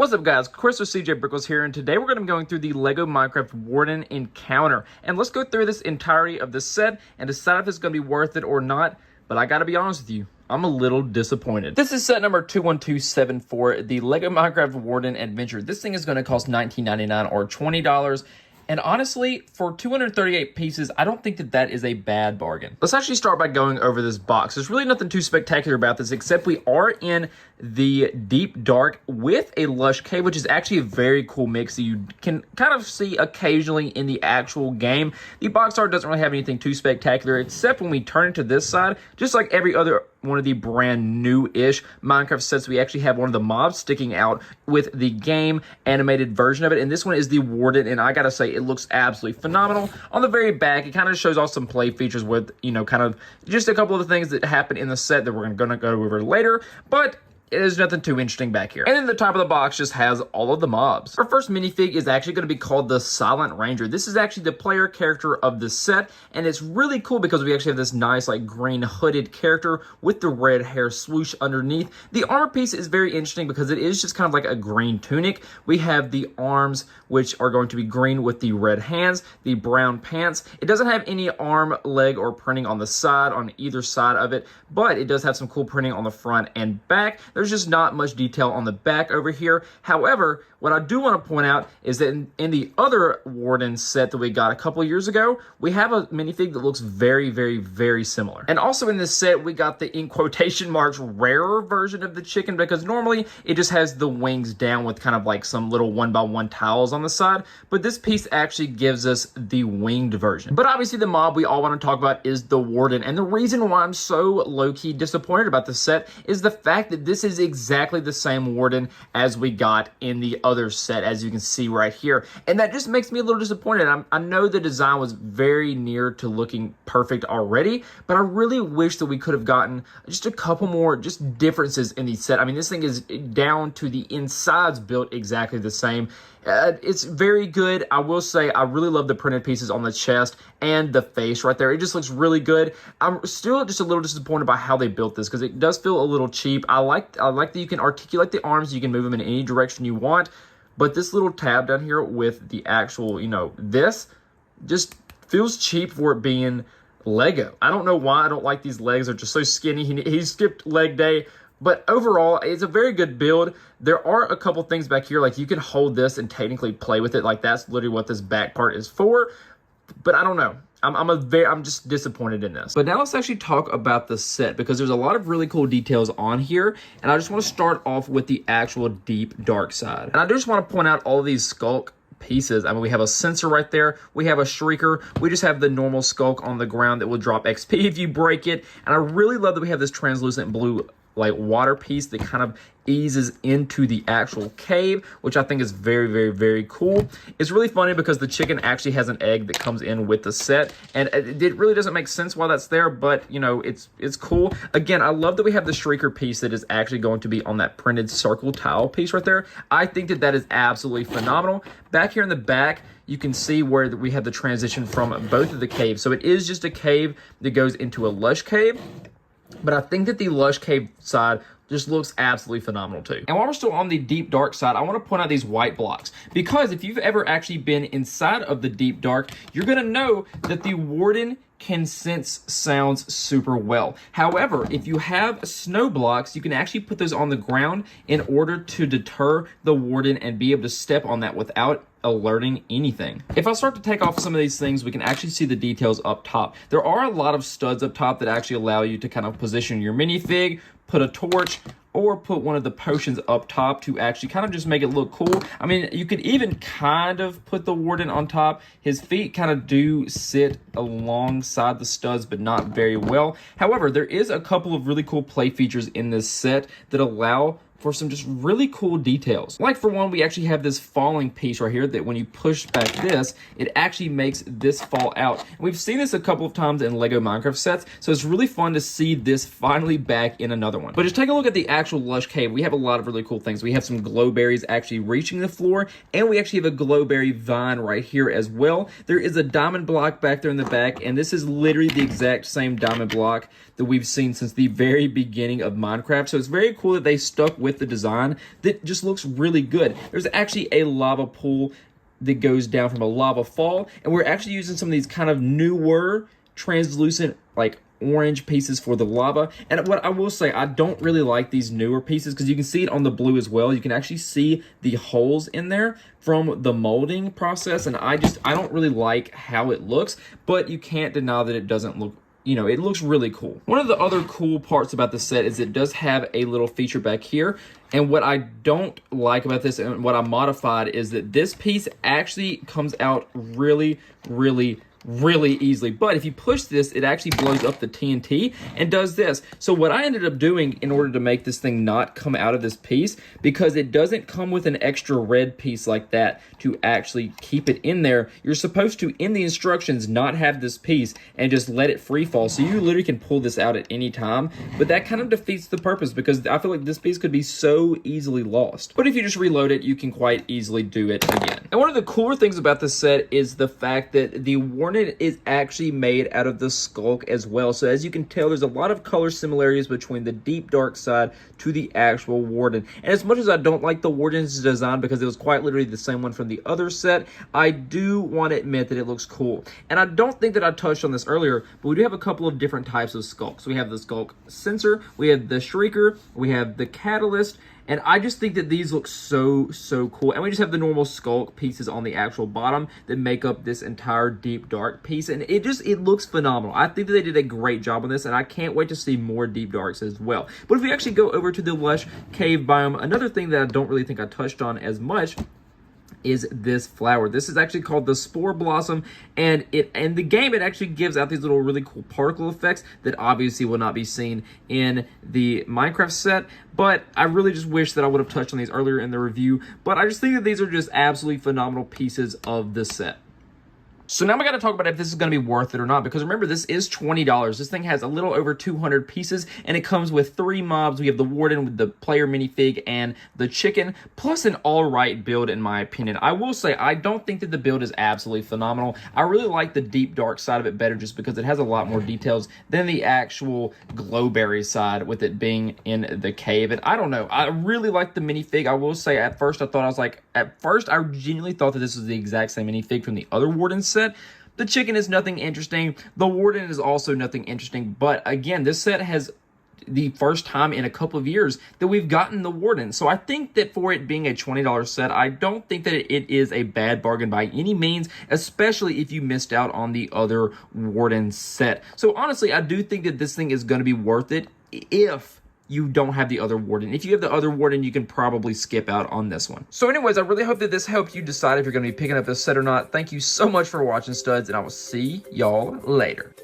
What's up, guys? Chris or CJ Brickles here, and today we're going to be going through the LEGO Minecraft Warden Encounter. And let's go through this entirety of the set and decide if it's going to be worth it or not. But I got to be honest with you, I'm a little disappointed. This is set number 21274, the LEGO Minecraft Warden Adventure. This thing is going to cost $19.99 or $20. And honestly, for 238 pieces, I don't think that is a bad bargain. Let's actually start by going over this box. There's really nothing too spectacular about this, except we are in the deep dark with a lush cave, which is actually a very cool mix that you can kind of see occasionally in the actual game. The box art doesn't really have anything too spectacular, except when we turn it to this side, just like every other one of the brand new-ish Minecraft sets, we actually have one of the mobs sticking out with the game animated version of it, and this one is the Warden, and I gotta say, it looks absolutely phenomenal. On the very back, it kind of shows off some play features with, you know, kind of just a couple of the things that happen in the set that we're gonna go over later, but there's nothing too interesting back here. And then the top of the box just has all of the mobs. Our first minifig is actually going to be called the Silent Ranger. This is actually the player character of the set, and it's really cool because we actually have this nice like green hooded character with the red hair swoosh underneath. The armor piece is very interesting because it is just kind of like a green tunic. We have the arms, which are going to be green with the red hands, the brown pants. It doesn't have any arm, leg, or printing on the side, on either side of it, but it does have some cool printing on the front and back. There's just not much detail on the back over here. However, what I do want to point out is that in the other Warden set that we got a couple years ago, we have a minifig that looks very, very, very similar. And also in this set, we got the, in quotation marks, rarer version of the chicken, because normally it just has the wings down with kind of like some little 1x1 tiles on the side, but this piece actually gives us the winged version. But obviously the mob we all want to talk about is the Warden, and the reason why I'm so low-key disappointed about this set is the fact that this is exactly the same Warden as we got in the other set, as you can see right here, and that just makes me a little disappointed. I know the design was very near to looking perfect already, but I really wish that we could have gotten just a couple more just differences in the set. I mean, this thing is down to the insides built exactly the same. It's very good. I will say I really love the printed pieces on the chest and the face right there. It just looks really good. I'm still just a little disappointed by how they built this because it does feel a little cheap. I like that you can articulate the arms. You can move them in any direction you want. But this little tab down here with the actual, you know, this just feels cheap for it being Lego. I don't know why I don't like these legs. They're just so skinny. He skipped leg day. But overall, it's a very good build. There are a couple things back here, like you can hold this and technically play with it. Like that's literally what this back part is for. But I don't know. I'm just disappointed in this. But now let's actually talk about the set, because there's a lot of really cool details on here, and I just want to start off with the actual deep dark side. And I just want to point out all of these skulk pieces. I mean, we have a sensor right there. We have a shrieker. We just have the normal skulk on the ground that will drop XP if you break it. And I really love that we have this translucent blue like water piece that kind of eases into the actual cave, which I think is very, very, very cool. It's really funny because the chicken actually has an egg that comes in with the set, and it really doesn't make sense why that's there, but you know, it's cool. Again, I love that we have the shrieker piece that is actually going to be on that printed circle tile piece right there. I think that is absolutely phenomenal. Back here in the back, you can see where we have the transition from both of the caves. So it is just a cave that goes into a lush cave. But I think that the lush cave side just looks absolutely phenomenal too. And while we're still on the deep dark side, I want to point out these white blocks, because if you've ever actually been inside of the deep dark, you're going to know that the Warden can sense sounds super well. However, if you have snow blocks, you can actually put those on the ground in order to deter the Warden and be able to step on that without alerting anything. If I start to take off some of these things, we can actually see the details up top. There are a lot of studs up top that actually allow you to kind of position your minifig, put a torch, or put one of the potions up top to actually kind of just make it look cool. I mean, you could even kind of put the Warden on top. His feet kind of do sit alongside the studs, but not very well. However, there is a couple of really cool play features in this set that allow for some just really cool details. Like for one, we actually have this falling piece right here that when you push back this, it actually makes this fall out. And we've seen this a couple of times in LEGO Minecraft sets, so it's really fun to see this finally back in another one. But just take a look at the actual lush cave. We have a lot of really cool things. We have some glowberries actually reaching the floor, and we actually have a glowberry vine right here as well. There is a diamond block back there in the back, and this is literally the exact same diamond block that we've seen since the very beginning of Minecraft. So it's very cool that they stuck with with the design that just looks really good. There's actually a lava pool that goes down from a lava fall, and we're actually using some of these kind of newer translucent like orange pieces for the lava. And what I will say, I don't really like these newer pieces because you can see it on the blue as well. You can actually see the holes in there from the molding process, and I don't really like how it looks, but you can't deny that it doesn't look, you know, it looks really cool. One of the other cool parts about the set is it does have a little feature back here. And what I don't like about this and what I modified is that this piece actually comes out really easily. But if you push this, it actually blows up the TNT and does this. So what I ended up doing in order to make this thing not come out of this piece, because it doesn't come with an extra red piece like that to actually keep it in there, you're supposed to, in the instructions, not have this piece and just let it free fall. So you literally can pull this out at any time, but that kind of defeats the purpose because I feel like this piece could be so easily lost. But if you just reload it, you can quite easily do it again. And one of the cooler things about this set is the fact that the Warden is actually made out of the skulk as well. So as you can tell, there's a lot of color similarities between the deep dark side to the actual Warden. And as much as I don't like the Warden's design because it was quite literally the same one from the other set, I do want to admit that it looks cool. And I don't think that I touched on this earlier, but we do have a couple of different types of skulks. We have the skulk sensor, we have the shrieker, we have the catalyst, and I just think that these look so cool. And we just have the normal skulk pieces on the actual bottom that make up this entire deep dark piece. And it looks phenomenal. I think that they did a great job on this, and I can't wait to see more deep darks as well. But if we actually go over to the lush cave biome, another thing that I don't really think I touched on as much is this flower. This is actually called the spore blossom, and in the game it actually gives out these little really cool particle effects that obviously will not be seen in the Minecraft set. But I really just wish that I would have touched on these earlier in the review. But I just think that these are just absolutely phenomenal pieces of the set. So now we got to talk about if this is going to be worth it or not, because remember, this is $20. This thing has a little over 200 pieces, and it comes with 3 mobs. We have the Warden with the player minifig and the chicken, plus an all-right build in my opinion. I will say, I don't think that the build is absolutely phenomenal. I really like the deep dark side of it better just because it has a lot more details than the actual glowberry side with it being in the cave. And I don't know, I really like the minifig. I will say, at first I genuinely thought that this was the exact same minifig from the other Warden set. The chicken is nothing interesting. The Warden is also nothing interesting. But again, this set has the first time in a couple of years that we've gotten the Warden. So I think that for it being a $20 set, I don't think that it is a bad bargain by any means, especially if you missed out on the other Warden set. So honestly, I do think that this thing is going to be worth it if you don't have the other Warden. If you have the other Warden, you can probably skip out on this one. So anyways, I really hope that this helped you decide if you're going to be picking up this set or not. Thank you so much for watching, studs, and I will see y'all later.